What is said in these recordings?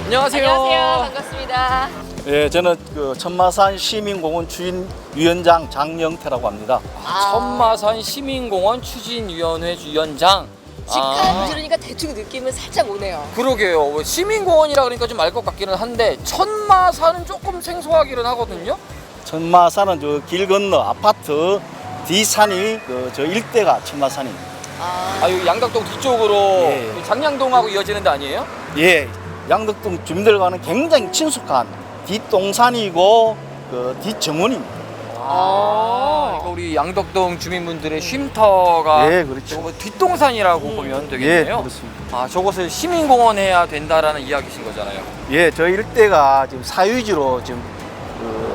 안녕하세요. 안녕하세요. 반갑습니다. 예, 저는 그 천마산 시민공원 추진위원장 장영태라고 합니다. 천마산 시민공원 추진위원회 위원장. 직관 들으니까 대충 느낌은 살짝 오네요. 그러게요. 시민공원이라 그러니까 좀 알 것 같기는 한데 천마산은 조금 생소하기는 하거든요. 천마산은 저 길 건너 아파트 뒤산이 저 일대가 천마산입니다. 여기 양덕동 뒤쪽으로 예. 장량동하고 이어지는 데 아니에요? 예, 양덕동 주민들과는 굉장히 친숙한 뒷동산이고 그 뒷정원입니다. 그러니까 우리 양덕동 주민분들의 쉼터가 예, 그렇죠. 저거 뒷동산이라고 보면 예, 되겠네요. 그렇습니다. 저것을 시민공원 해야 된다라는 이야기신 거잖아요. 예, 저 일대가 지금 사유지로 지금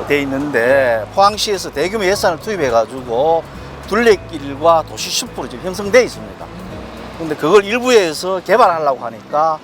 돼 있는데 포항시에서 대규모 예산을 투입해가지고 둘레길과 도시숲으로 지금 형성되어 있습니다. 근데 그걸 일부에서 개발하려고 하니까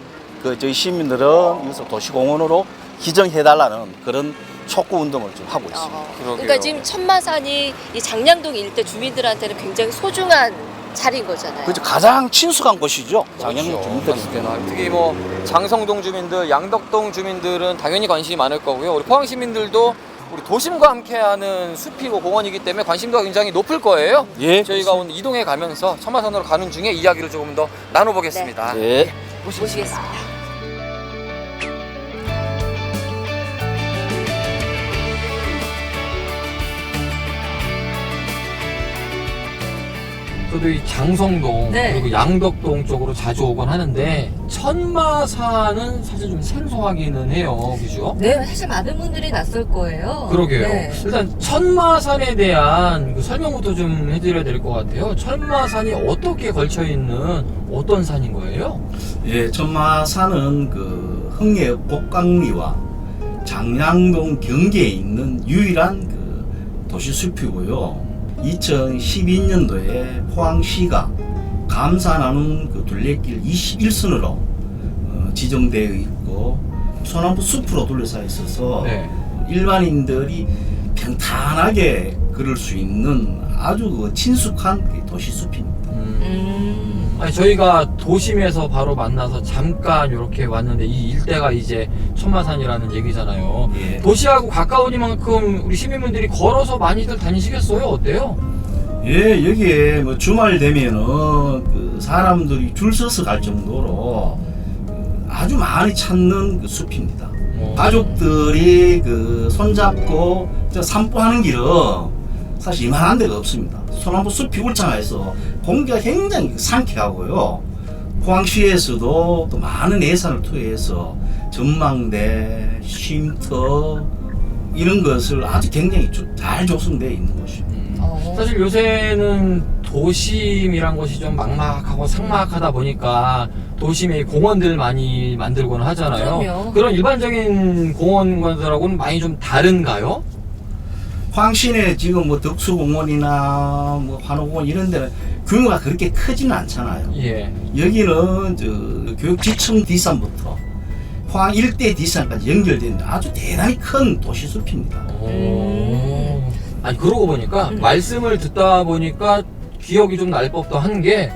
저희 시민들은 여기서 도시공원으로 기정해달라는 그런 촉구 운동을 좀 하고 있습니다. 그러니까 지금 천마산이 이 장량동 일대 주민들한테는 굉장히 소중한 자리인 거잖아요. 그죠, 가장 친숙한 곳이죠. 장영동 주민들이. 맞습니다. 특히 뭐 장성동 주민들, 양덕동 주민들은 당연히 관심이 많을 거고요. 우리 포항 시민들도 우리 도심과 함께하는 숲이고 공원이기 때문에 관심도가 굉장히 높을 거예요. 예, 저희가 오늘 이동해 가면서 천마산으로 가는 중에 이야기를 조금 더 나눠보겠습니다. 예. 모시겠습니다. 저도 이 장성동 네. 그리고 양덕동 쪽으로 자주 오곤 하는데 천마산은 사실 좀 생소하기는 해요, 그죠? 네, 사실 많은 분들이 낯설 거예요. 그러게요. 네. 일단 천마산에 대한 그 설명부터 좀 해드려야 될 것 같아요. 천마산이 어떻게 걸쳐 있는 어떤 산인 거예요? 예, 천마산은 그 흥해읍 곡강리와 장량동 경계에 있는 유일한 그 도시숲이고요. 2012년도에 포항시가 감산하는 그 둘레길 21선으로 지정되어 있고 소나무 숲으로 둘러싸여 있어서 네. 일반인들이 평탄하게 걸을 수 있는 아주 그 친숙한 그 도시숲입니다. 아니, 저희가 도심에서 바로 만나서 잠깐 이렇게 왔는데 이 일대가 이제 천마산이라는 얘기잖아요. 예. 도시하고 가까우니만큼 우리 시민분들이 걸어서 많이들 다니시겠어요? 어때요? 예, 여기에 뭐 주말 되면은 그 사람들이 줄 서서 갈 정도로 아주 많이 찾는 그 숲입니다. 가족들이 그 손잡고 산보하는 길은 사실 이만한 데가 없습니다. 소나무 숲이 울창해서 공기가 굉장히 상쾌하고요. 포항시에서도 또 많은 예산을 투여해서 전망대, 쉼터 이런 것을 아주 굉장히 잘 조성되어 있는 곳입니다. 사실 요새는 도심이란 것이 좀 막막하고 삭막하다 보니까 도심에 공원들 많이 만들곤 하잖아요. 그럼요. 그런 일반적인 공원들하고는 많이 좀 다른가요? 포항시내 지금 뭐 덕수공원이나 뭐 환호공원 이런 데는 규모가 그렇게 크지는 않잖아요. 예. 여기는 교육지청 뒷산부터 포항 일대 뒷산까지 연결된 아주 대단히 큰 도시숲입니다. 아니, 그러고 보니까 말씀을 듣다 보니까 기억이 좀 날 법도 한 게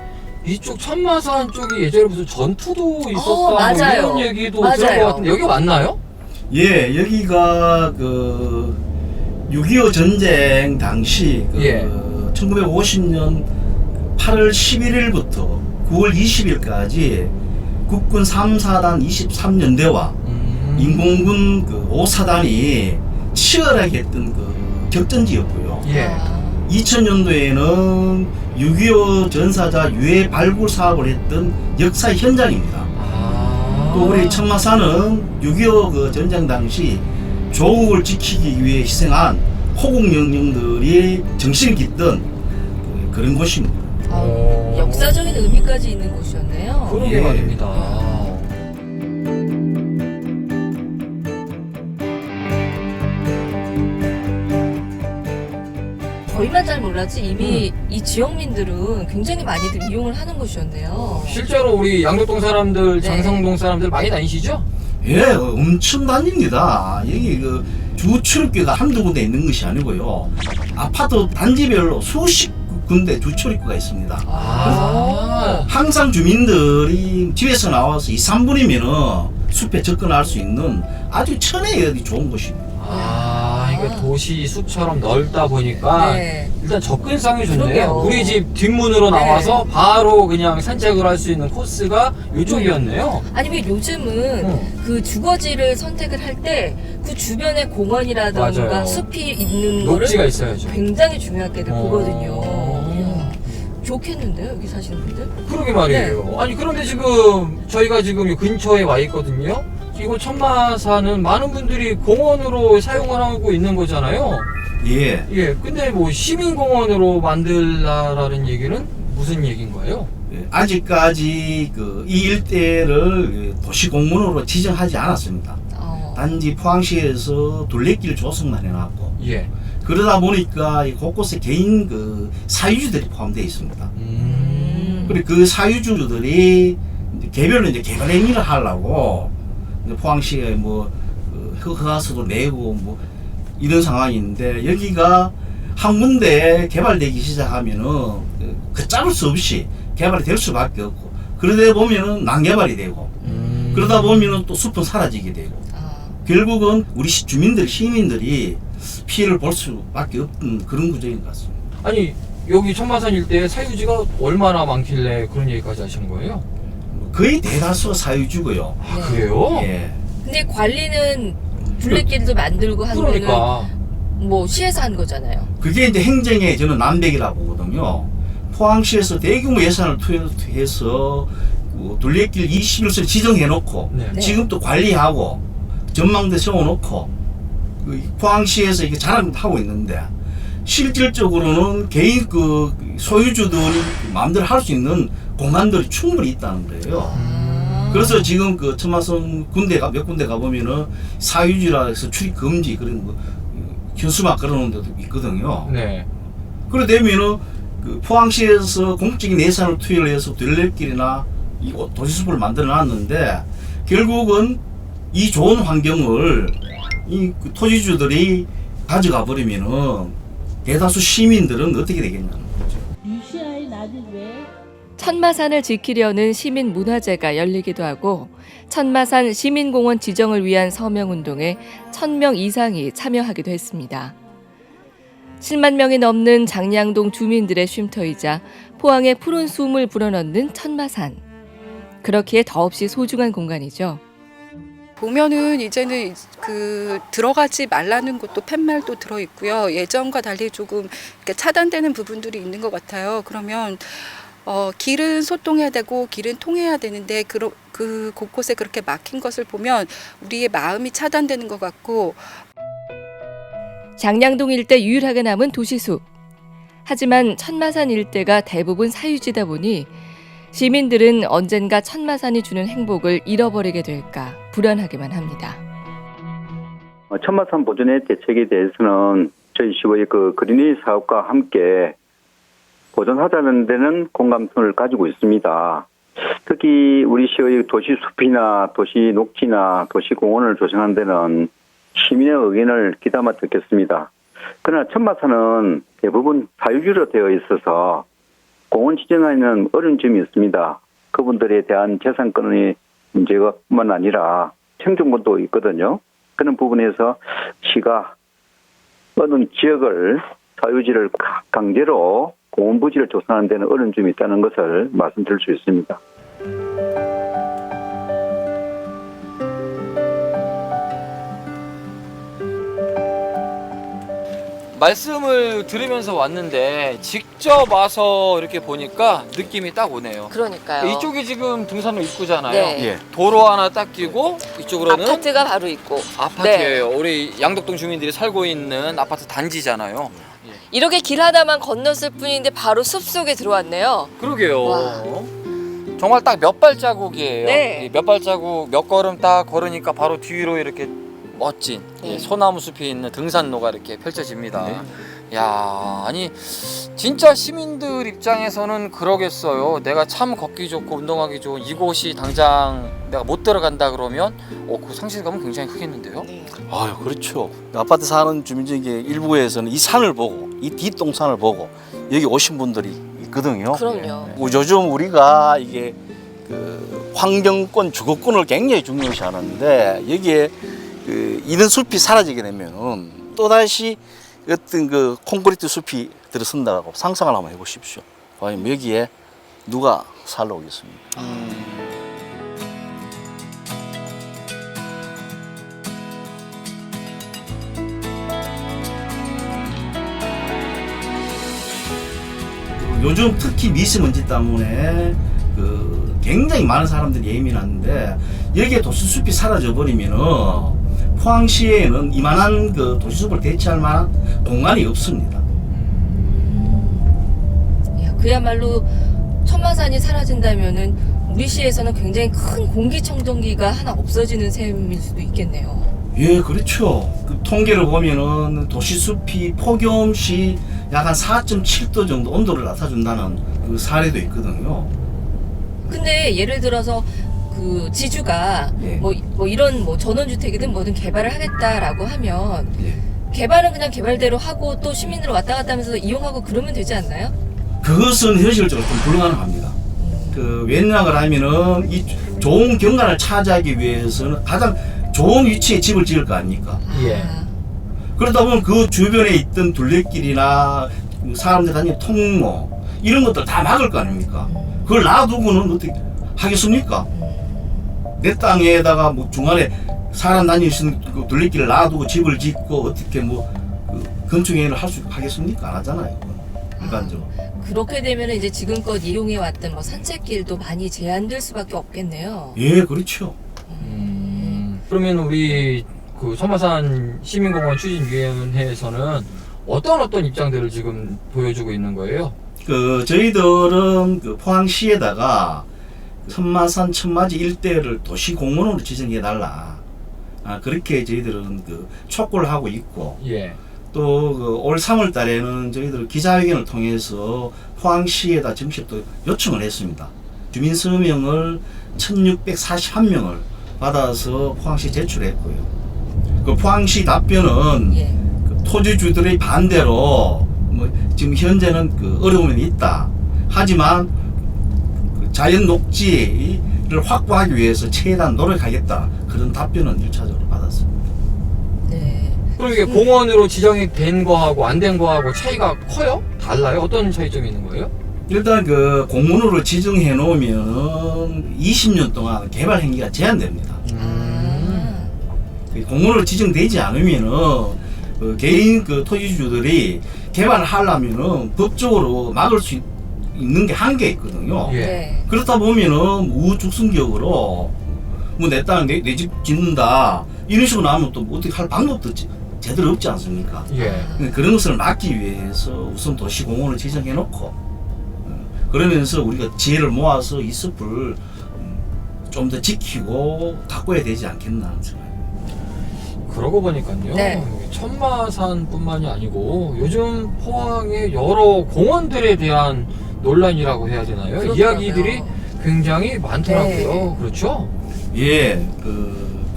이쪽 천마산 쪽이 예전에 무슨 전투도 있었다 뭐 맞아요. 이런 얘기도 맞아요. 들은 것 같은데 여기 맞나요? 예, 여기가 그 6.25 전쟁 당시 그 예. 1950년 8월 11일부터 9월 20일까지 국군 3사단 23년대와 인공군 그 5사단이 치열하게 했던 그 격전지였고요. 예. 2000년도에는 6.25 전사자 유해 발굴 사업을 했던 역사 현장입니다. 또 우리 천마산은 6.25 그 전쟁 당시 조국을 지키기 위해 희생한 호국 영령들이 정신을 깃던 그런 곳입니다. 역사적인 의미까지 있는 곳이었네요. 그러게 예. 말입니다. 저희가 우리만 잘 몰랐지 이미 이 지역민들은 굉장히 많이들 이용을 하는 곳이었네요. 실제로 우리 양덕동 사람들, 네. 장성동 사람들 많이 다니시죠? 예, 엄청 다닙니다. 여기 그 주출입구가 한두 군데 있는 것이 아니고요. 아파트 단지별로 수십 군데 주출입구가 있습니다. 아. 항상 주민들이 집에서 나와서 2, 3분이면은 숲에 접근할 수 있는 아주 천혜의 좋은 곳입니다. 이게 도시 숲처럼 넓다 보니까 네. 일단 접근성이 좋네요. 그러게요. 우리 집 뒷문으로 네. 나와서 바로 그냥 산책을 할 수 있는 코스가 이쪽이었네요. 아니면 요즘은 그 주거지를 선택을 할 때 그 주변에 공원이라던가 맞아요. 숲이 있는 녹지가 거를 있어야죠. 굉장히 중요하게 보거든요. 어. 이야, 좋겠는데요, 여기 사시는 분들? 그러게 말이에요. 아니 그런데 지금 저희가 지금 이 근처에 와 있거든요. 이곳 천마산은 많은 분들이 공원으로 사용을 하고 있는 거잖아요. 예. 예. 근데 뭐 시민공원으로 만들라라는 얘기는 무슨 얘기인 거예요? 예, 아직까지 그 이 일대를 도시공원으로 지정하지 않았습니다. 단지 포항시에서 둘레길 조성만 해놨고 예. 그러다 보니까 이 곳곳에 개인 그 사유지들이 포함되어 있습니다. 그리고 그 사유주들이 이제 개별로 이제 개발 행위를 하려고 이제 포항시에 뭐 허가서도 내고 뭐 이런 상황인데 여기가 한 군데 개발되기 시작하면은 걷잡을 수 없이 개발이 될 수밖에 없고 그러다 보면은 난개발이 되고 그러다 보면은 또 숲은 사라지게 되고 결국은 우리 주민들 시민들이 피해를 볼 수밖에 없는 그런 구조인 것 같습니다. 아니 여기 천마산 일대에 사유지가 얼마나 많길래 그런 얘기까지 하시는 거예요? 거의 대다수가 사유주고요. 아, 그래요? 예. 근데 관리는 둘레길도 만들고 하는 거는 그러니까 뭐 시에서 한 거잖아요. 그게 이제 행정의 저는 난백이라고 보거든요. 포항시에서 대규모 예산을 투여해서 둘레길 21선 지정해놓고 네. 지금 또 관리하고 전망대 세워놓고 포항시에서 이게 자랑을 하고 있는데 실질적으로는 개인 그 소유주들이 마음대로 할 수 있는 공간들이 충분히 있다는 거예요. 그래서 지금 그 천마선 군대가 몇 군데 가보면은 사유지라 해서 출입 금지 그런 거 현수막 걸어놓은 데도 있거든요. 네. 그래 되면은 그 포항시에서 공적인 예산을 투여를 해서 둘레길이나 이 도시숲을 만들어 놨는데 결국은 이 좋은 환경을 이 토지주들이 가져가 버리면은 대다수 시민들은 어떻게 되겠냐는 거죠. 유시아의 낮은 왜 천마산을 지키려는 시민문화제가 열리기도 하고 천마산 시민공원 지정을 위한 서명운동에 1000명 이상이 참여하기도 했습니다. 7만 명이 넘는 장량동 주민들의 쉼터이자 포항의 푸른 숨을 불어넣는 천마산. 그렇기에 더없이 소중한 공간이죠. 보면은 이제는 그 들어가지 말라는 것도 팻말도 들어 있고요. 예전과 달리 조금 이렇게 차단되는 부분들이 있는 것 같아요. 그러면 길은 소통해야 되고 길은 통해야 되는데 그 곳곳에 그렇게 막힌 것을 보면 우리의 마음이 차단되는 것 같고 장량동 일대 유일하게 남은 도시숲. 하지만 천마산 일대가 대부분 사유지다 보니 시민들은 언젠가 천마산이 주는 행복을 잃어버리게 될까 불안하기만 합니다. 천마산 보존의 대책에 대해서는 저희 시의 그 그린웨이 사업과 함께 보존하자는 데는 공감선을 가지고 있습니다. 특히 우리 시의 도시 숲이나 도시 녹지나 도시 공원을 조성하는 데는 시민의 의견을 귀담아 듣겠습니다. 그러나 천마산은 대부분 사유지로 되어 있어서 공원 지정하기는 어려운 점이 있습니다. 그분들에 대한 재산권의 문제가 뿐만 아니라 생존권도 있거든요. 그런 부분에서 시가 어느 지역을 사유지를 강제로 공원 부지를 조성하는 데는 어려운 점이 있다는 것을 말씀드릴 수 있습니다. 말씀을 들으면서 왔는데 직접 와서 이렇게 보니까 느낌이 딱 오네요. 그러니까요. 이쪽이 지금 등산로 입구잖아요. 네. 예. 도로 하나 딱 끼고 이쪽으로는 아파트가 바로 있고. 아파트예요. 우리 양덕동 주민들이 살고 있는 아파트 단지잖아요. 이렇게 길 하나만 건넜을 뿐인데 바로 숲속에 들어왔네요. 그러게요. 와. 정말 딱 몇 발자국이에요. 네. 이몇 발자국 몇 걸음 딱 걸으니까 바로 뒤로 이렇게 멋진 네. 소나무 숲이 있는 등산로가 이렇게 펼쳐집니다. 야, 아니 진짜 시민들 입장에서는 그러겠어요. 내가 참 걷기 좋고 운동하기 좋은 이곳이 당장 내가 못 들어간다 그러면 그 상실감은 굉장히 크겠는데요. 아유, 그렇죠. 아파트 사는 주민 중에 일부에서는 이 산을 보고 이 뒷동산을 보고 여기 오신 분들이 있거든요. 그럼요. 요즘 우리가 이게 그 환경권, 주거권을 굉장히 중요시하는데 여기에 이런 숲이 사라지게 되면은 또다시 어떤 그 콘크리트 숲이 들어선다고 상상을 한번 해보십시오. 과연 여기에 누가 살러 오겠습니까? 요즘 특히 미세먼지 때문에 굉장히 많은 사람들이 예민한데 여기에 도시숲이 사라져 버리면은 포항시에는 이만한 도시숲을 대체할 만한 공간이 없습니다. 야, 그야말로 천마산이 사라진다면은 우리 시에서는 굉장히 큰 공기청정기가 하나 없어지는 셈일 수도 있겠네요. 예, 그렇죠. 통계를 보면은 도시숲이 폭염 시 약 한 4.7도 정도 온도를 낮춰준다는 사례도 있거든요. 근데 예를 들어서 그 지주가 예. 뭐 이런 전원주택이든 뭐든 개발을 하겠다라고 하면 예. 개발은 그냥 개발대로 하고 또 시민들 왔다 갔다 하면서 이용하고 그러면 되지 않나요? 그것은 현실적으로 좀 불가능합니다. 왜냐하면 하면은 이 좋은 경관을 차지하기 위해서는 가장 좋은 위치에 집을 지을 거 아닙니까? 예. 그러다 보면 그 주변에 있던 둘레길이나 사람들 다니는 통로 이런 것들 다 막을 거 아닙니까? 그걸 놔두고는 어떻게 하겠습니까? 내 땅에다가 뭐 중간에 사람 다닐 수 있는 그 둘레길을 놔두고 집을 짓고 어떻게 건축행위를 하겠습니까? 안 하잖아요. 일반적으로. 그렇게 되면 이제 지금껏 이용해 왔던 산책길도 많이 제한될 수밖에 없겠네요. 예, 그렇죠. 그러면 우리 그 천마산 시민공원 추진위원회에서는 어떤 입장들을 지금 보여주고 있는 거예요? 저희들은 포항시에다가 천마산 천마지 일대를 도시공원으로 지정해달라. 그렇게 저희들은 촉구를 하고 있고, 예. 또 올 3월 달에는 저희들 기자회견을 통해서 포항시에다 정식 또 요청을 했습니다. 주민 서명을 1641명을 받아서 포항시에 제출했고요. 포항시 답변은 예. 토지주들의 반대로 지금 현재는 어려움이 있다. 하지만 자연 녹지를 확보하기 위해서 최대한 노력하겠다. 그런 답변은 1차적으로 받았습니다. 네. 그럼 이게 공원으로 지정이 된 거하고 안 된 거하고 차이가 커요? 달라요? 어떤 차이점이 있는 거예요? 일단 공원으로 지정해 놓으면 20년 동안 개발 행위가 제한됩니다. 공원으로 지정되지 않으면은 개인 토지주들이 개발을 하려면은 법적으로 막을 수 있는 게 한계 있거든요. 예. 네. 그렇다 보면은 우죽순격으로 내 땅 내 집 짓는다 이런 식으로 나오면 또 어떻게 할 방법도 제대로 없지 않습니까? 예. 그런 것을 막기 위해서 우선 도시공원을 지정해 놓고 그러면서 우리가 지혜를 모아서 이 숲을 좀 더 지키고 가꿔야 되지 않겠나 하는 생각입니다. 그러고 보니까요. 네. 천마산뿐만이 아니고 요즘 포항의 여러 공원들에 대한 논란이라고 해야 되나요? 그렇더라고요. 이야기들이 굉장히 많더라고요. 네. 그렇죠? 예,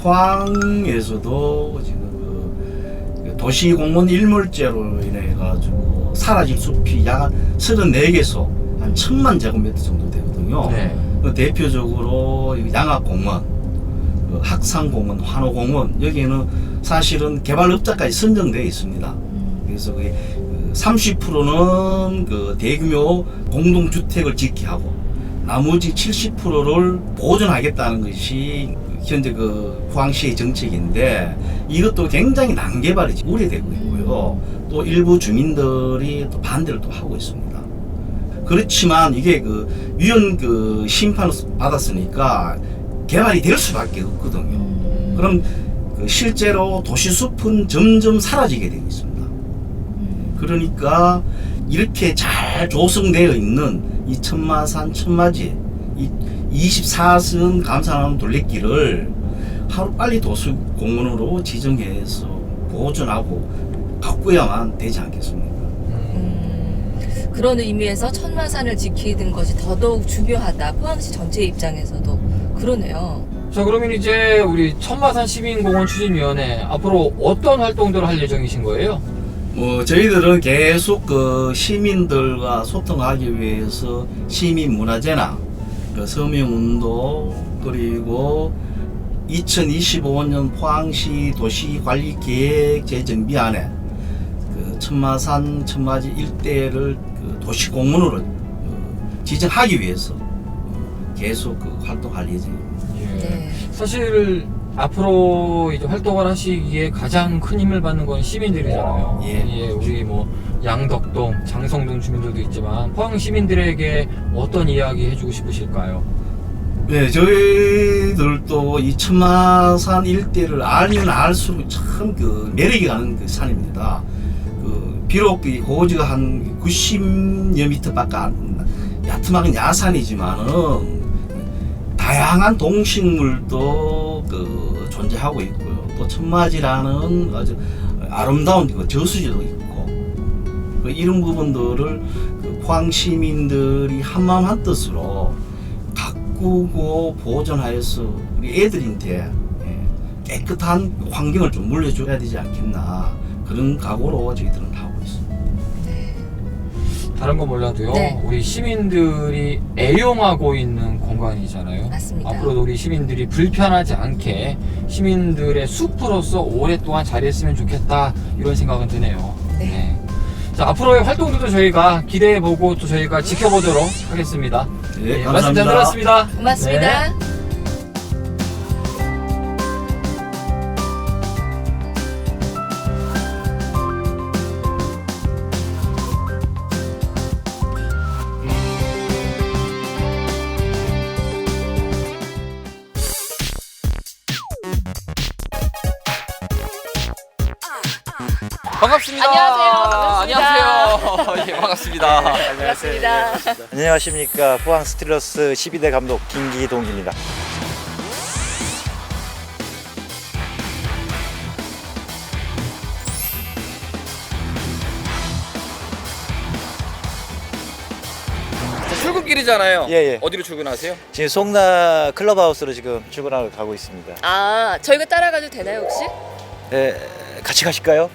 포항에서도 지금 도시공원 일몰제로 인해 가지고 사라질 숲이 약 34개소 한 1000만 제곱미터 정도 되거든요. 네. 대표적으로 양학공원, 학상공원, 환호공원 여기에는 사실은 개발업자까지 선정되어 있습니다. 그래서 30%는 대규모 공동주택을 짓게 하고 나머지 70%를 보존하겠다는 것이 현재 포항시의 정책인데 이것도 굉장히 난개발이 우려되고 있고요. 또 일부 주민들이 또 반대를 또 하고 있습니다. 그렇지만 이게 위원 심판을 받았으니까 개발이 될 수밖에 없거든요. 그럼 실제로 도시숲은 점점 사라지게 되고 있습니다. 그러니까 이렇게 잘 조성되어 있는 이 천마산 천마지 이 24선 감산하는 둘레길을 하루빨리 도시공원으로 지정해서 보존하고 가꾸어야만 되지 않겠습니까? 그런 의미에서 천마산을 지키는 것이 더더욱 중요하다. 포항시 전체 입장에서도 그러네요. 자, 그러면 이제 우리 천마산 시민공원 추진위원회 앞으로 어떤 활동들을 할 예정이신 거예요? 저희들은 계속 그 시민들과 소통하기 위해서 시민문화제나 그 서명운동 그리고 2025년 포항시 도시관리계획 제정비안에 그 천마산 천마지 일대를 그 도시공원으로 지정하기 위해서 계속 그 활동할 예정입니다. 네. 사실 앞으로 이제 활동을 하시기에 가장 큰 힘을 받는 건 시민들이잖아요. 예. 우리 뭐 양덕동, 장성동 주민들도 있지만 포항 시민들에게 어떤 이야기 해주고 싶으실까요? 네, 저희들도 이 천마산 일대를 알면 알수록 참 그 매력이 가는 그 산입니다. 그 비록 이 고지가 한 90여 미터밖에 안 야트막은 야산이지만은 다양한 동식물도 그 존재하고 있고요. 또 천마지라는 아주 아름다운 그 저수지도 있고 그 이런 부분들을 그 포항 시민들이 한마음 한뜻으로 가꾸고 보존하여서 우리 애들한테 깨끗한 환경을 좀 물려줘야 되지 않겠나 그런 각오로 저희들은 하고 있습니다. 다른 건 몰라도요. 네. 우리 시민들이 애용하고 있는 공간이잖아요. 맞습니다. 앞으로도 우리 시민들이 불편하지 않게 시민들의 숲으로서 오랫동안 자리했으면 좋겠다 이런 생각은 드네요. 네. 자, 앞으로의 활동들도 저희가 기대해보고 또 저희가 지켜보도록 하겠습니다. 네, 말씀 잘 감사합니다. 들었습니다. 고맙습니다. 네. 반갑습니다. 안녕하세요. 안녕하세요. 예, 반갑습니다. 반갑습니다. 안녕하십니까. 포항 스틸러스 12대 감독 김기동입니다. 출근길이잖아요. 예. 어디로 출근하세요? 지금 송나 클럽하우스로 지금 출근하러 가고 있습니다. 아, 저희가 따라가도 되나요 혹시? 네, 같이 가실까요?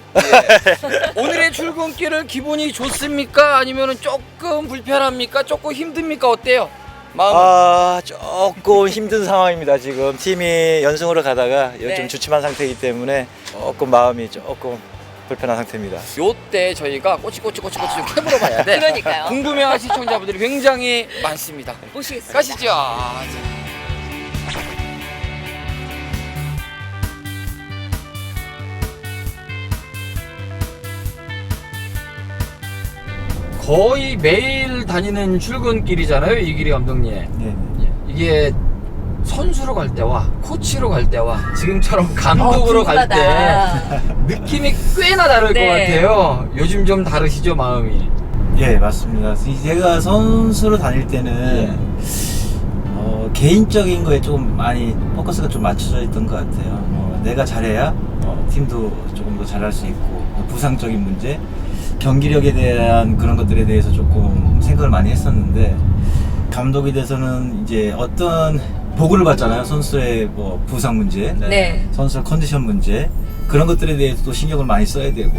오늘의 출근길은 기분이 좋습니까? 아니면 조금 불편합니까? 조금 힘듭니까? 어때요? 마음은? 조금 힘든 상황입니다. 지금 팀이 연승으로 가다가 요즘 네. 주춤한 상태이기 때문에 조금 마음이 조금 불편한 상태입니다. 요때 저희가 꼬치꼬치 좀 캐물어 봐야 돼. 그러니까요. 궁금해하는 시청자분들이 굉장히 많습니다. 보시겠습니다. 가시죠. 거의 매일 다니는 출근길이잖아요, 이 길이 감독님. 네. 이게 선수로 갈 때와 코치로 갈 때와 지금처럼 감독으로 갈 때 궁금하다. 느낌이 꽤나 다를 네. 것 같아요. 요즘 좀 다르시죠, 마음이? 예, 맞습니다. 제가 선수로 다닐 때는 개인적인 거에 조금 많이 포커스가 좀 맞춰져 있던 것 같아요. 내가 잘해야 팀도 조금 더 잘할 수 있고, 부상적인 문제, 경기력에 대한 그런 것들에 대해서 조금 생각을 많이 했었는데, 감독이 돼서는 이제 어떤 보고를 받잖아요. 선수의 뭐 부상 문제, 네. 선수 컨디션 문제, 그런 것들에 대해서도 신경을 많이 써야 되고,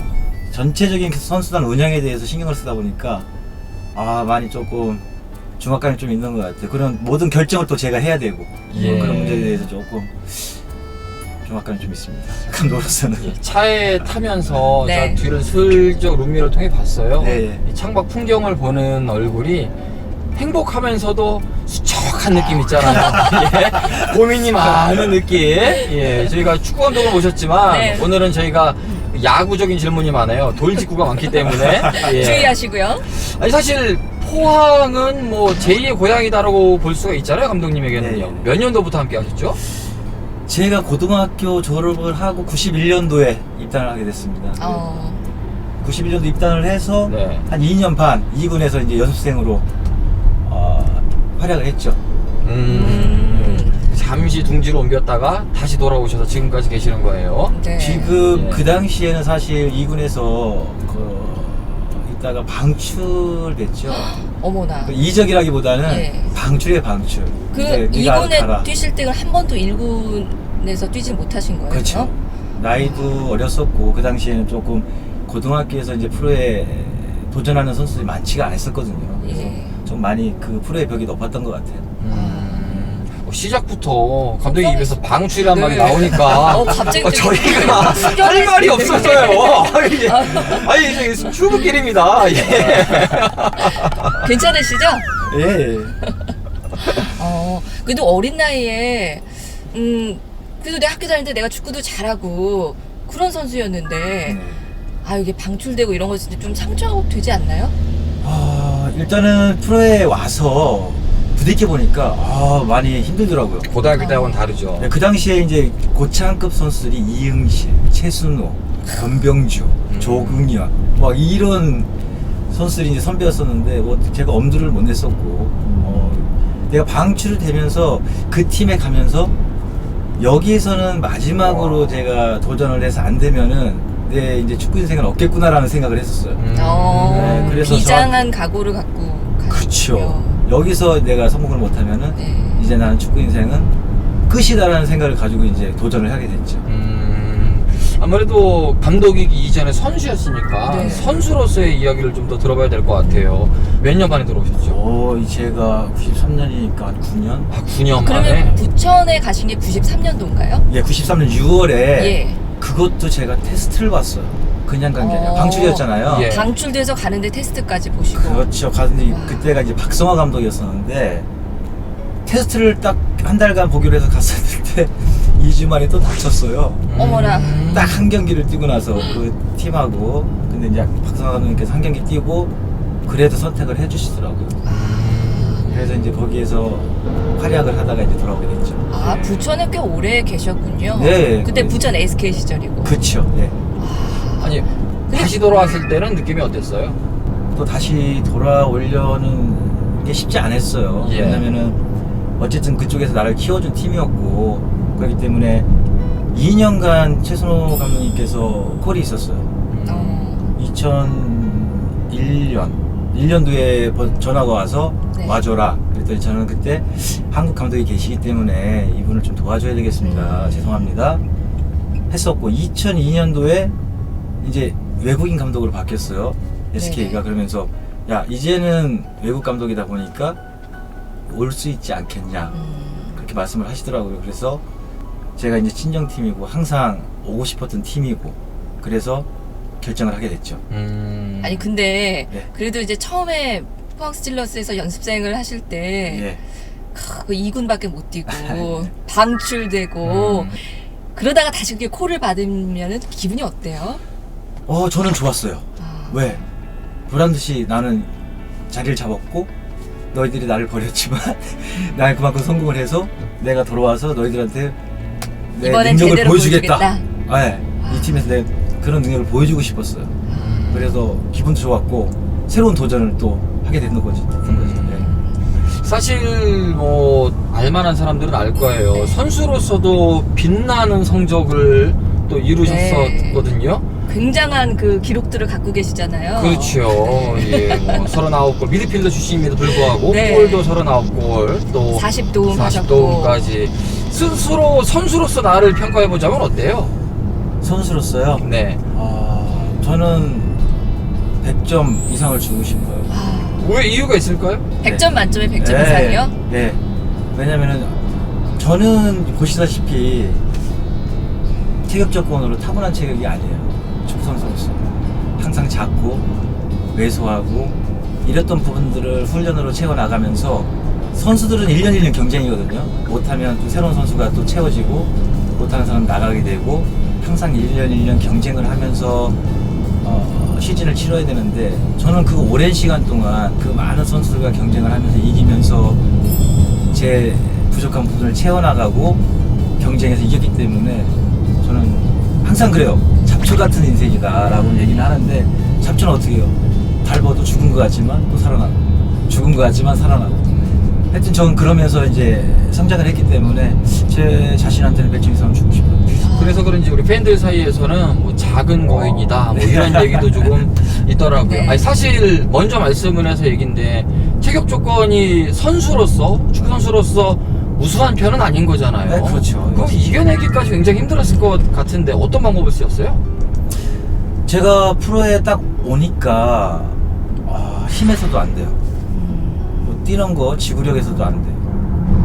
전체적인 선수단 운영에 대해서 신경을 쓰다 보니까 많이 조금 중압감이 좀 있는 것 같아요. 그런 모든 결정을 또 제가 해야 되고 예. 그런 문제에 대해서 조금 중압감이 좀 있습니다. 감독으로서는. 예, 차에 타면서 네. 저 뒤를 슬쩍 룸미러 통해 봤어요. 네. 이 창밖 풍경을 보는 얼굴이 행복하면서도 수척한 느낌 있잖아요. 예, 고민이 많은 느낌. 예, 저희가 축구 감독을 모셨지만 네. 오늘은 저희가 야구적인 질문이 많아요. 돌직구가 많기 때문에. 예. 주의하시고요. 아니 사실 포항은 뭐 제2의 고향이다라고 볼 수가 있잖아요, 감독님에게는요. 네. 몇 년도부터 함께 하셨죠? 제가 고등학교 졸업을 하고 91년도에 입단을 하게 됐습니다. 91년도 입단을 해서 네. 한 2년 반 2군에서 이제 연습생으로 활약을 했죠. 잠시 둥지로 옮겼다가 다시 돌아오셔서 지금까지 계시는 거예요. 네. 지금 예. 그 당시에는 사실 2군에서 있다가 방출됐죠. 어머나. 그 이적이라기보다는 예. 방출이에요, 방출. 그 이제 네가 2군에 가라. 뛰실 때는 한 번도 1군에서 뛰지 못하신 거예요? 그렇죠. 나이도 어렸었고 그 당시에는 조금 고등학교에서 이제 프로에 도전하는 선수들이 많지가 않았었거든요. 그래서 예. 좀 많이 그 프로의 벽이 높았던 것 같아요. 시작부터 감독님 입에서 방출이란 말이 네. 나오니까 갑자기 저희가 할 말이 없어져요. 아니 이제 출근길입니다. 예. 괜찮으시죠? 예. 그래도 어린 나이에 그래도 내 학교 다닐 때 내가 축구도 잘하고 그런 선수였는데 네. 이게 방출되고 이런 거 진짜 좀 상처되지 않나요? 일단은 프로에 와서 부딪혀 보니까 많이 힘들더라고요. 고등학교 때하고는 다르죠. 네, 그 당시에 이제 고창급 선수들이 이응실, 최순호, 권병주, 조국현 막 이런 선수들이 이제 선배였었는데 뭐 제가 엄두를 못 냈었고 내가 방출이 되면서 그 팀에 가면서 여기에서는 마지막으로 제가 도전을 해서 안 되면은 내 이제 축구 인생은 없겠구나라는 생각을 했었어요. 네, 그래서 비장한 각오를 갖고 그렇죠. 여기서 내가 성공을 못하면은 네. 이제 나는 축구 인생은 끝이다라는 생각을 가지고 이제 도전을 하게 됐죠. 아무래도 감독이기 이전에 선수였으니까 네. 선수로서의 이야기를 좀 더 들어봐야 될 것 같아요. 몇 년 만에 들어오셨죠? 제가 93년이니까 한 9년? 9년 그러면 만에. 부천에 가신 게 93년도인가요? 예, 93년 6월에 예. 그것도 제가 테스트를 봤어요. 그냥 간 게 아니라 방출이었잖아요. 예. 방출돼서 가는데 테스트까지 보시고. 그렇죠. 가는데 그때가 이제 박성화 감독이었었는데 테스트를 딱 한 달간 보기로 해서 갔었는데 2주 만에 또 다쳤어요. 어머나. 딱 한 경기를 뛰고 나서 그 팀하고 근데 이제 박성화 감독님께서 한 경기 뛰고 그래도 선택을 해주시더라고요. 그래서 이제 거기에서 활약을 하다가 이제 돌아오게 됐죠. 부천에 꽤 오래 계셨군요. 네. 그때 부천 SK 시절이고. 그쵸. 예. 아니 다시 돌아왔을 때는 느낌이 어땠어요? 또 다시 돌아오려는 게 쉽지 않았어요. 예. 왜냐면은 어쨌든 그쪽에서 나를 키워준 팀이었고 그렇기 때문에 2년간 최순호 감독님께서 콜이 있었어요. 2001년도에 전화가 와서 네. 와줘라. 그랬더니 저는 그때 한국 감독이 계시기 때문에 이분을 좀 도와줘야 되겠습니다. 죄송합니다. 했었고 2002년도에 이제 외국인 감독으로 바뀌었어요. SK가. 네. 그러면서 야 이제는 외국 감독이다 보니까 올 수 있지 않겠냐 그렇게 말씀을 하시더라고요. 그래서 제가 이제 친정팀이고 항상 오고 싶었던 팀이고 그래서 결정을 하게 됐죠. 아니 근데 네. 그래도 이제 처음에 포항 스틸러스에서 연습생을 하실 때 예. 그 2군밖에 못 뛰고 방출되고 그러다가 다시 그게 콜을 받으면 기분이 어때요? 저는 좋았어요. 왜? 보란듯이 나는 자리를 잡았고 너희들이 나를 버렸지만 나는 그만큼 성공을 해서 내가 돌아와서 너희들한테 내 이번엔 능력을 제대로 보여주겠다. 네, 이 팀에서 내 그런 능력을 보여주고 싶었어요. 그래서 기분도 좋았고 새로운 도전을 또 하게 된 거죠. 네. 사실 뭐 알만한 사람들은 알 거예요. 네. 선수로서도 빛나는 성적을 또 이루셨었거든요. 굉장한 그 기록들을 갖고 계시잖아요. 그렇죠. 예, 뭐 39골 미드필더 출신임에도 불구하고 네. 골도 39골 또 40도움 하셨고 40도움까지 스스로 선수로서 나를 평가해 보자면 어때요? 선수로서요. 네. 저는 100점 이상을 주고 싶어요. 왜 이유가 있을까요? 100점 만점에 100점 네. 이상이요? 네. 왜냐면은 저는 보시다시피 체격적으로 타고난 체격이 아니에요. 축구 선수로서 항상 작고 왜소하고 이랬던 부분들을 훈련으로 채워나가면서 선수들은 1년 1년 경쟁이거든요. 못하면 또 새로운 선수가 또 채워지고 못하는 사람 나가게 되고 항상 1년 1년 경쟁을 하면서 시즌을 치러야 되는데 저는 그 오랜 시간 동안 그 많은 선수들과 경쟁을 하면서 이기면서 제 부족한 부분을 채워나가고 경쟁에서 이겼기 때문에 저는 항상 그래요. 잡초 같은 인생이다라고 얘기는 하는데 잡초는 어떻게 해요? 밟아도 죽은 것 같지만 또 살아나고 죽은 것 같지만 살아나고 하여튼 저는 그러면서 이제 성장을 했기 때문에 제 자신한테는 100점 이상 주고 싶어요. 그래서 그런지 우리 팬들 사이에서는 뭐 작은 거인이다 뭐 이런 얘기도 조금 있더라고요. 네. 아니 사실 먼저 말씀을 해서 얘긴데 체격 조건이 선수로서 축구 선수로서 우수한 편은 아닌 거잖아요. 네, 그렇죠. 그럼 이겨내기까지 굉장히 힘들었을 것 같은데 어떤 방법을 쓰였어요? 제가 프로에 딱 오니까 힘에서도 안 돼요. 뭐 뛰는 거 지구력에서도 안 돼요.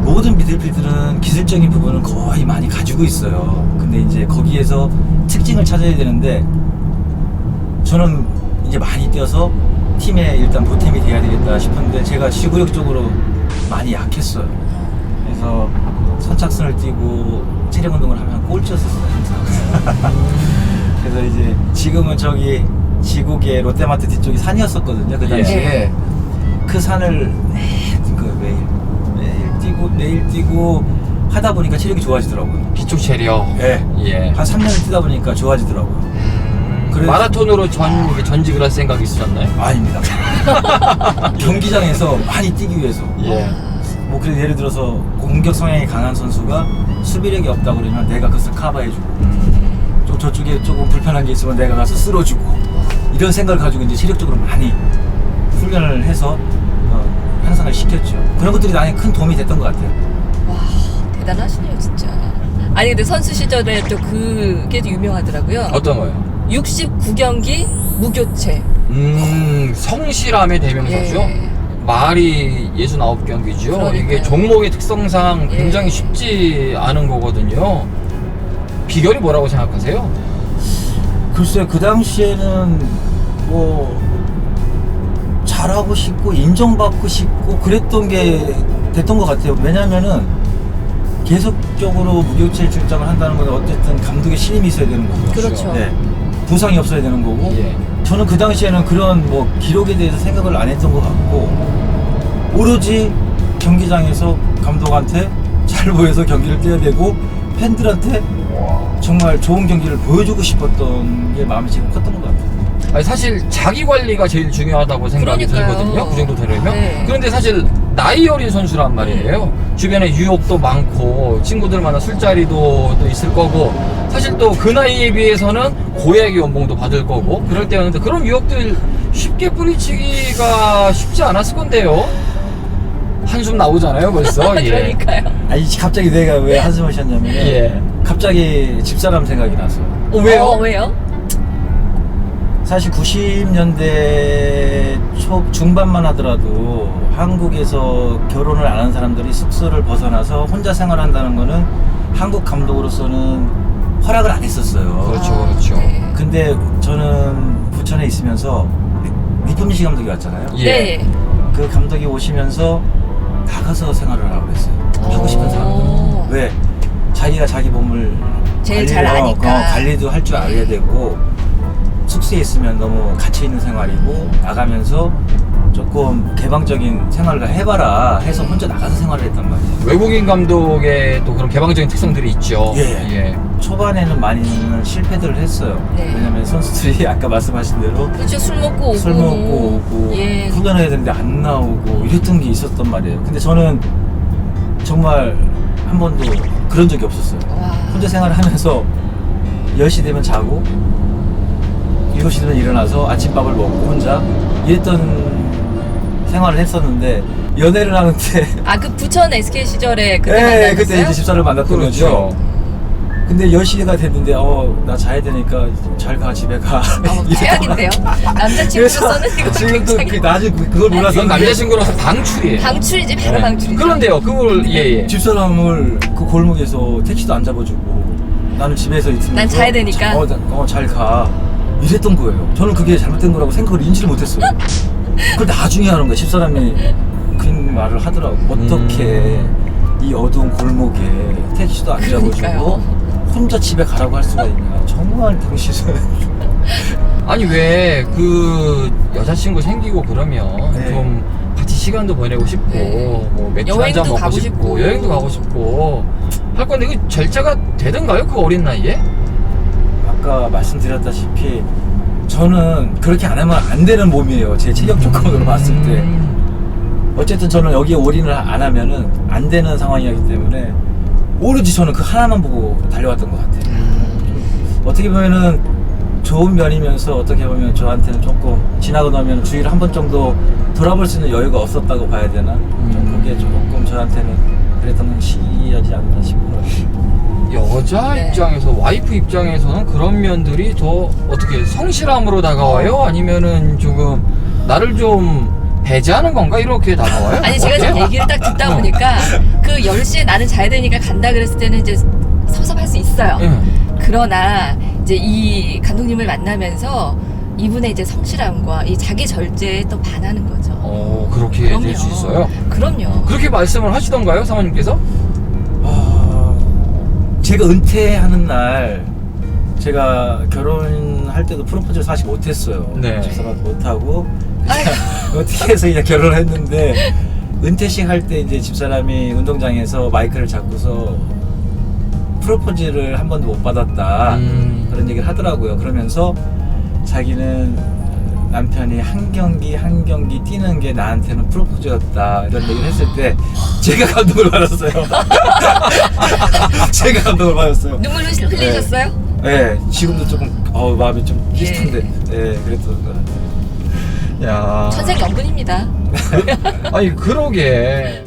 모든 미들필드는 기술적인 부분을 거의 많이 가지고 있어요. 근데 이제 거기에서 특징을 찾아야 되는데 저는 이제 많이 뛰어서 팀에 일단 보탬이 돼야 되겠다 싶었는데 제가 지구력적으로 많이 약했어요. 그래서 선착순을 뛰고 체력 운동을 하면 꼴찌였었어요. 항상. 그래서 이제 지금은 저기 지국의 롯데마트 뒤쪽이 산이었었거든요. 그 당시에 예. 그 산을 매일 뛰고 하다 보니까 체력이 좋아지더라고요. 기초 체력. 예. 예. 한 3년을 뛰다 보니까 좋아지더라고요. 그래서- 마라톤으로 전직을 할 생각이 있으셨나요? 아닙니다. 경기장에서 많이 뛰기 위해서. 예. 뭐 그래서 예를 들어서 공격 성향이 강한 선수가 수비력이 없다 그러면 내가 그것을 커버해주고 좀 저쪽에 조금 불편한 게 있으면 내가 가서 쓸어주고 이런 생각을 가지고 이제 체력적으로 많이 훈련을 해서 향상을 시켰죠. 그런 것들이 나한테 큰 도움이 됐던 것 같아요. 와, 대단하시네요, 진짜. 아니 근데 선수 시절에 또 그게 유명하더라고요. 어떤 거요? 69경기 무교체. 성실함의 대명사죠. 예. 말이 69경기죠. 그러니까요. 이게 종목의 특성상 예. 굉장히 쉽지 않은 거거든요. 비결이 뭐라고 생각하세요? 글쎄요, 그 당시에는 뭐 잘하고 싶고 인정받고 싶고 그랬던 게 됐던 것 같아요. 왜냐면은 계속적으로 무교체 출장을 한다는 건 어쨌든 감독의 신임이 있어야 되는 거고. 그렇죠. 네. 부상이 없어야 되는 거고. 예. 저는 그 당시에는 그런 뭐 기록에 대해서 생각을 안 했던 것 같고 오로지 경기장에서 감독한테 잘 보여서 경기를 뛰어야 되고 팬들한테 정말 좋은 경기를 보여주고 싶었던 게 마음이 제일 컸던 것 같아요. 아니, 사실 자기 관리가 제일 중요하다고 생각이 그러니까요. 들거든요. 그 정도 되려면. 네. 그런데 사실 나이 어린 선수란 말이에요. 주변에 유혹도 많고 친구들 만나 술자리도 또 있을 거고 사실 또 그 나이에 비해서는 고액의 연봉도 받을 거고 그럴 때였는데 그런 유혹들 쉽게 뿌리치기가 쉽지 않았을 건데요. 한숨 나오잖아요 벌써. 예. 그러니까요. 아니 갑자기 내가 왜 한숨을 쉬었냐면 예. 갑자기 집사람 생각이 나서 왜요? 왜요? 사실 90년대 초 중반만 하더라도 한국에서 결혼을 안 한 사람들이 숙소를 벗어나서 혼자 생활한다는 거는 한국 감독으로서는 허락을 안 했었어요. 그렇죠, 그렇죠. 네. 근데 저는 부천에 있으면서 리품니시 감독이 왔잖아요. 예. 네. 그 감독이 오시면서 나가서 생활을 하라고 그랬어요. 하고 싶은 사람들. 왜? 자기가 자기 몸을 제일 잘 아니까. 관리도 할 줄 알아야 되고 숙소에 있으면 너무 갇혀있는 생활이고 나가면서 조금 개방적인 생활을 해봐라 해서 혼자 나가서 생활을 했단 말이에요. 외국인 감독의 또 그런 개방적인 특성들이 있죠. 예. 초반에는 많이는 실패들을 했어요. 네. 왜냐면 선수들이 아까 말씀하신 대로 그렇죠. 술 먹고 오고. 술 먹고 오고 예. 훈련해야 되는데 안 나오고 이랬던 게 있었단 말이에요. 근데 저는 정말 한 번도 그런 적이 없었어요. 와. 혼자 생활을 하면서 10시 되면 자고 7시 되면 일어나서 아침밥을 먹고 혼자 이랬던 생활을 했었는데 연애를 하는데 아, 그 부천 SK 시절에 그때 예, 만났어요? 그때 이제 집사를 만났던 그렇죠. 거죠. 근데 10시가 됐는데 나 자야 되니까 잘 가 집에 가. 최악인데요? 남자친구로서는 이거 지금도 굉장히 나중에 그걸 몰라서 이건 남자친구로서 방출이에요. 방출이지 바로 네. 방출이죠. 그런데요, 그걸 예. 집사람을 그 골목에서 택시도 안 잡아주고 나는 집에서 있으면서 난 자야 되니까. 잘 가. 이랬던 거예요. 저는 그게 잘못된 거라고 생각을 인지를 못했어요. 그걸 나중에 하는 거예요. 집사람이 그 말을 하더라고. 어떻게 이 어두운 골목에 택시도 안 잡아주고 그러니까요. 혼자 집에 가라고 할 수가 있냐. 정말 당신은 아니 왜 그 여자친구 생기고 그러면 네. 좀 같이 시간도 보내고 싶고 네. 뭐 맥주 여행도 한잔 먹고 가고 싶고 싶고. 여행도 가고 싶고 할 건데 그 절차가 되던가요? 그 어린 나이에? 아까 말씀드렸다시피 저는 그렇게 안 하면 안 되는 몸이에요. 제 체력 조건으로 봤을 때. 어쨌든 저는 여기에 올인을 안 하면은 안 되는 상황이기 때문에 오로지 저는 그 하나만 보고 달려왔던 것 같아요. 어떻게 보면은 좋은 면이면서 어떻게 보면 저한테는 조금 지나고 나면 주위를 한 번 정도 돌아볼 수 있는 여유가 없었다고 봐야 되나? 좀 그게 조금 저한테는 그랬던 시기이지 않나 싶어요. 여자 네. 입장에서 와이프 입장에서는 그런 면들이 더 어떻게 성실함으로 다가와요? 아니면은 조금 나를 좀 배제하는 건가? 이렇게 다가와요? 아니 제가 지금 어때요? 얘기를 딱 듣다 보니까 그 10시에 나는 자야 되니까 간다 그랬을 때는 이제 섭섭할 수 있어요. 예. 그러나 이제 이 감독님을 만나면서 이분의 이제 성실함과 이 자기 절제에 또 반하는 거죠. 그렇게 될 수 있어요? 그럼요. 그렇게 말씀을 하시던가요, 사모님께서? 제가 은퇴하는 날 제가 결혼할 때도 프로포즈를 사실 못했어요. 네. 집사람도 못하고 그냥 어떻게 해서 그냥 결혼을 했는데 은퇴식 할 때 이제 집사람이 운동장에서 마이크를 잡고서 프로포즈를 한 번도 못 받았다 그런 얘기를 하더라고요. 그러면서 자기는 남편이 한 경기 뛰는 게 나한테는 프로포즈였다 이런 얘기를 했을 때 제가 감동을 받았어요. 제가 감동을 받았어요. 눈물 흘리셨어요? 네, 지금도 조금 마음이 좀 비슷한데, 네, 그랬던 것 같아요. 야. 천생연분입니다. 아니, 그러게.